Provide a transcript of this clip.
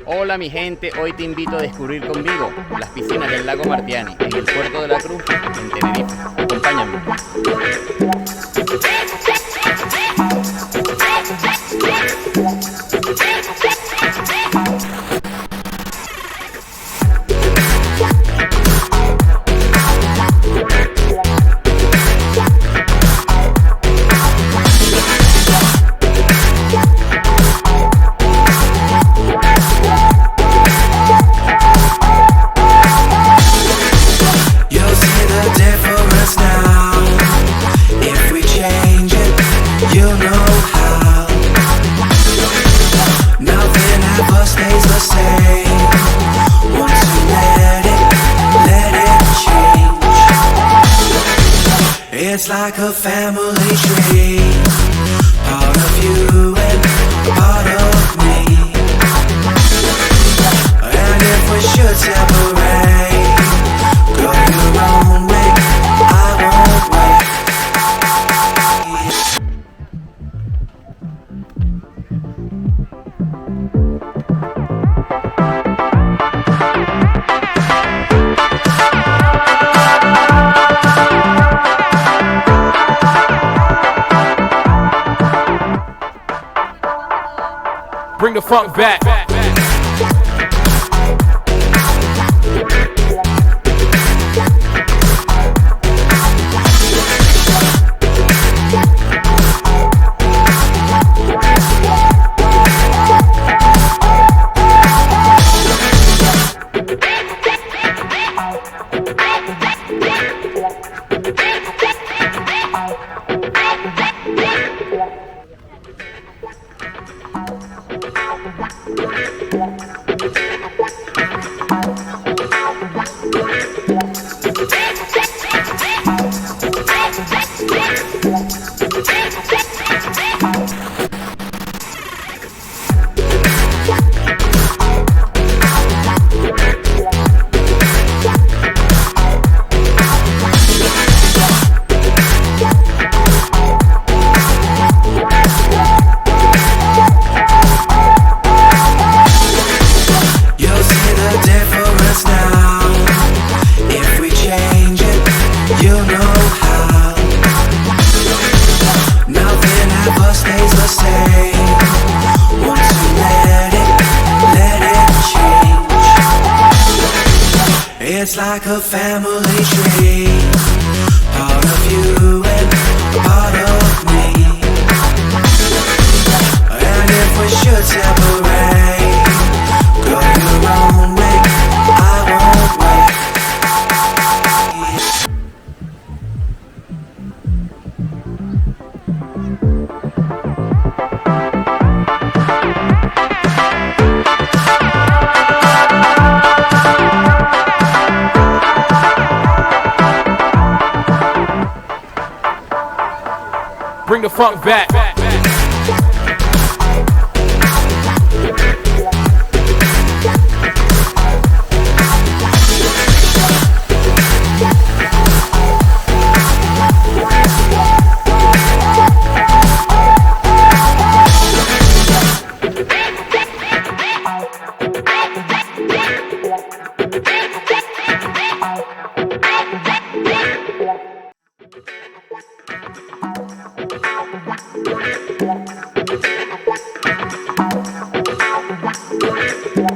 Hola mi gente, hoy te invito a descubrir conmigo las piscinas del Lago Martiánez en el Puerto de la Cruz, en Tenerife. Acompáñame. It's like a family tree, part of you and part of me. And if we should separate, go your own way, I won't wait. Bring the funk back. It's like a family tree, part of you and part of me. And if we should separate, go your own way, I won't wait. Bring the funk back. We'll be right back.